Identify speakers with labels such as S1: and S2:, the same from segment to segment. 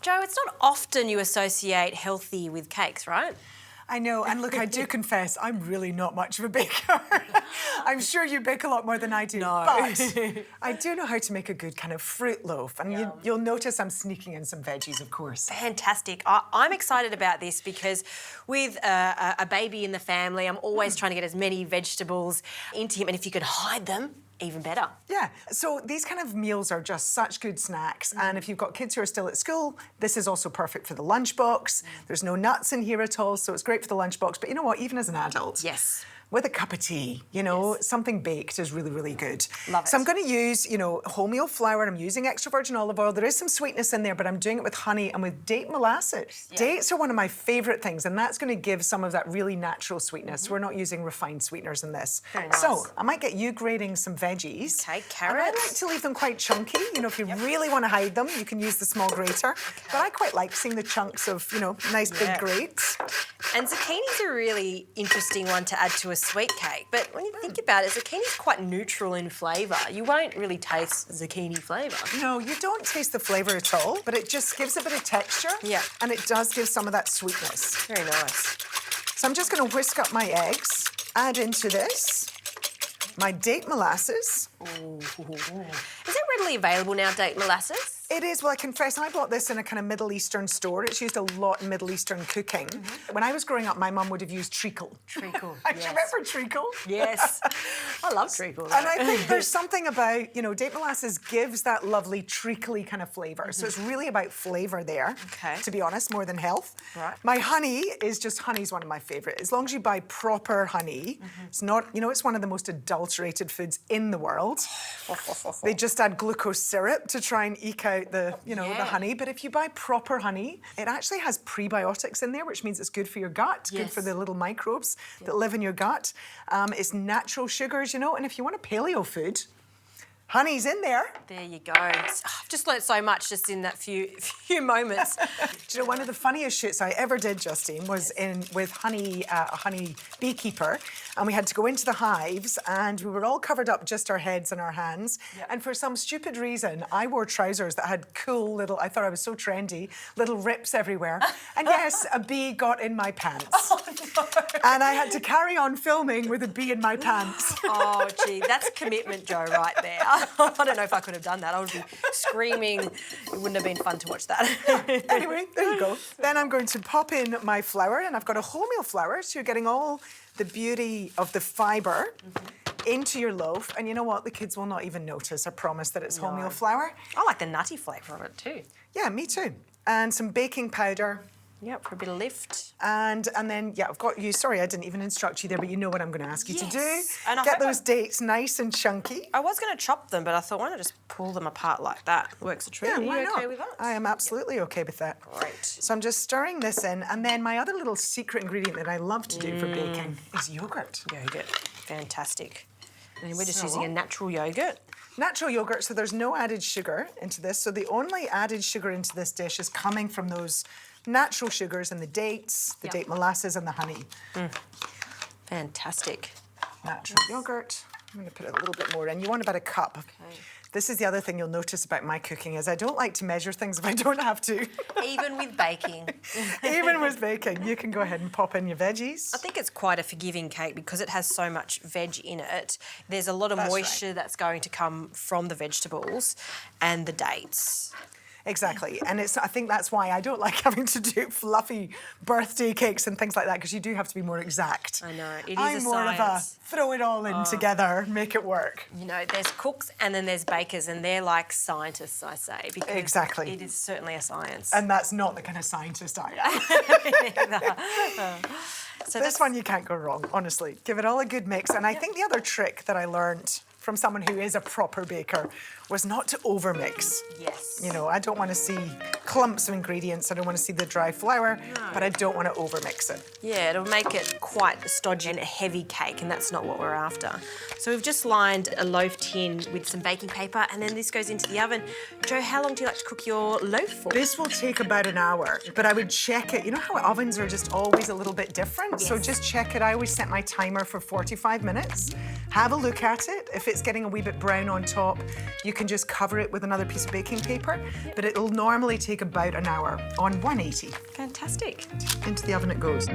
S1: Jo, it's not often you associate healthy with cakes, right?
S2: I know, and look, I do confess, I'm really not much of a baker. I'm sure you bake a lot more than I do,
S1: No.
S2: but I do know how to make a good kind of fruit loaf, and you'll notice I'm sneaking in some veggies, of course.
S1: Fantastic. I'm excited about this because with a baby in the family, I'm always trying to get as many vegetables into him, and if you could hide them, even better.
S2: Yeah, so these kind of meals are just such good snacks, and if you've got kids who are still at school, this is also perfect for the lunchbox. There's no nuts in here at all, so it's great for the lunchbox, but you know what, even as an adult,
S1: Yes.
S2: with a cup of tea, you know, something baked is really, really good.
S1: Love it.
S2: So I'm going to use, you know, wholemeal flour, and I'm using extra virgin olive oil. There is some sweetness in there, but I'm doing it with honey and with date molasses.
S1: Yeah.
S2: Dates are one of my favourite things, and that's going to give some of that really natural sweetness. We're not using refined sweeteners in this.
S1: Very nice.
S2: So I might get you grating some veggies.
S1: Okay,
S2: And I like
S1: carrots.
S2: to leave them quite chunky. You know, if you really want to hide them, you can use the small grater. But I quite like seeing the chunks of, you know, nice big grates.
S1: And zucchini's a really interesting one to add to a sweet cake. But when you think about it, zucchini's quite neutral in flavour. You won't really taste zucchini flavour.
S2: No, you don't taste the flavour at all, but it just gives a bit of texture.
S1: Yeah.
S2: And it does give some of that sweetness.
S1: Very nice.
S2: So I'm just going to whisk up my eggs, add into this my date molasses.
S1: Ooh. Is it readily available now, date molasses?
S2: It is, well, I confess, I bought this in a kind of Middle Eastern store. It's used a lot in Middle Eastern cooking. When I was growing up, my mum would have used treacle.
S1: Treacle,
S2: Do you remember treacle?
S1: Yes. I love treacle.
S2: And I think there's something about, you know, date molasses gives that lovely treacly kind of flavour. So it's really about flavour there,
S1: Okay.
S2: to be honest, more than health.
S1: Right.
S2: My honey's one of my favourite. As long as you buy proper honey, it's not, you know, it's one of the most adulterated foods in the world. They just add glucose syrup to try and eke out the, you know, the honey. But if you buy proper honey, it actually has prebiotics in there, which means it's good for your gut, good for the little microbes that live in your gut. It's natural sugars, you know, and if you want a paleo food, honey's in there.
S1: There you go. I've just learnt so much just in that few moments.
S2: Do you know, one of the funniest shoots I ever did, Justine, was with honey, a honey beekeeper, and we had to go into the hives, and we were all covered up, just our heads and our hands. And for some stupid reason, I wore trousers that had cool little, I thought I was so trendy, little rips everywhere. And yes, a bee got in my pants.
S1: Oh, no.
S2: And I had to carry on filming with a bee in my pants.
S1: Oh, gee, that's commitment, Jo, right there. I don't know if I could have done that. I would be screaming. It wouldn't have been fun to watch that.
S2: Anyway, there you go. Then I'm going to pop in my flour, and I've got a wholemeal flour, so you're getting all the beauty of the fibre into your loaf. And you know what? The kids will not even notice, I promise, that it's wholemeal flour.
S1: I like the nutty flavour of it too.
S2: Yeah, me too. And some baking powder.
S1: Yep, for a bit of lift.
S2: And then, yeah, I've got you. Sorry, I didn't even instruct you there, but you know what I'm going to ask you to do.
S1: And I
S2: Get
S1: hope
S2: those dates nice and chunky.
S1: I was going to chop them, but I thought, why not just pull them apart like that? Works a treat.
S2: Yeah,
S1: Are
S2: why
S1: you
S2: not?
S1: okay with that?
S2: I am absolutely okay with that.
S1: Great.
S2: So I'm just stirring this in, and then my other little secret ingredient that I love to do for baking is yoghurt.
S1: Yogurt. Fantastic. And we're just
S2: So-
S1: using a natural yogurt.
S2: Natural yogurt, so there's no added sugar into this. So the only added sugar into this dish is coming from those natural sugars and the dates, the date molasses and the honey.
S1: Fantastic.
S2: Natural yogurt. I'm going to put a little bit more in. You want about a cup.
S1: Okay.
S2: This is the other thing you'll notice about my cooking is I don't like to measure things if I don't have to.
S1: Even with baking.
S2: Even with baking, you can go ahead and pop in your veggies.
S1: I think it's quite a forgiving cake because it has so much veg in it. There's a lot of moisture that's going to come from the vegetables and the dates.
S2: Exactly, and I think that's why I don't like having to do fluffy birthday cakes and things like that, because you do have to be more exact.
S1: I know, it is
S2: I'm
S1: a
S2: more
S1: science.
S2: of a throw it all in together, make it work.
S1: You know, there's cooks and then there's bakers, and they're like scientists, I say, because
S2: Exactly.
S1: it is certainly a science.
S2: And that's not the kind of scientist I am.
S1: So
S2: This one you can't go wrong, honestly. Give it all a good mix. And I think the other trick that I learned from someone who is a proper baker was not to overmix.
S1: Yes.
S2: You know, I don't want to see clumps of ingredients. I don't want to see the dry flour, but I don't want to overmix it.
S1: Yeah, it'll make it quite stodgy and a heavy cake, and that's not what we're after. So we've just lined a loaf tin with some baking paper, and then this goes into the oven. Jo, how long do you like to cook your loaf for?
S2: This will take about an hour, but I would check it. You know how ovens are just always a little bit different? So
S1: Yes.
S2: just check it. I always set my timer for 45 minutes. Have a look at it. If it's getting a wee bit brown on top, you can just cover it with another piece of baking paper, but it'll normally take about an hour on 180.
S1: Fantastic.
S2: Into the oven it goes.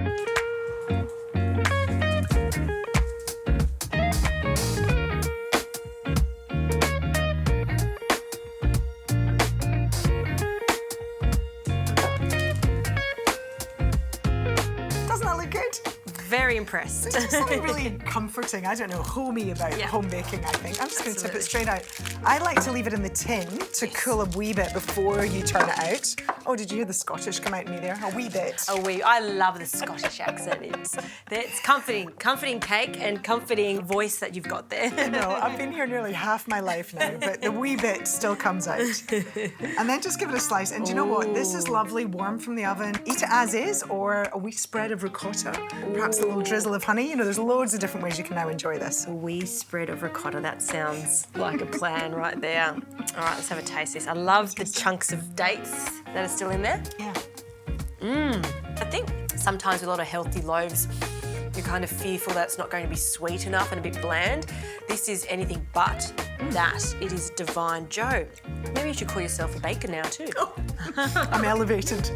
S2: Doesn't that look good?
S1: Very impressed.
S2: There's something really comforting, I don't know, homey about home baking, I think. I'm just going to tip it straight out. I like to leave it in the tin to cool a wee bit before you turn it out. Oh, did you hear the Scottish come out in me there? A wee bit.
S1: A wee. I love the Scottish accent. It's comforting cake and comforting voice that you've got there.
S2: I know, I've been here nearly half my life now, but the wee bit still comes out. And then just give it a slice. And do you know what? This is lovely, warm from the oven. Eat it as is, or a wee spread of ricotta. Perhaps a little drizzle of honey. You know, there's loads of different ways you can now enjoy this.
S1: A wee spread of ricotta. That sounds like a plan right there. All right, let's have a taste of this. I love the chunks of dates that are still in there.
S2: Yeah.
S1: I think sometimes with a lot of healthy loaves, you're kind of fearful that it's not going to be sweet enough and a bit bland. This is anything but that. It is divine. Joe, maybe you should call yourself a baker now too.
S2: I'm elevated.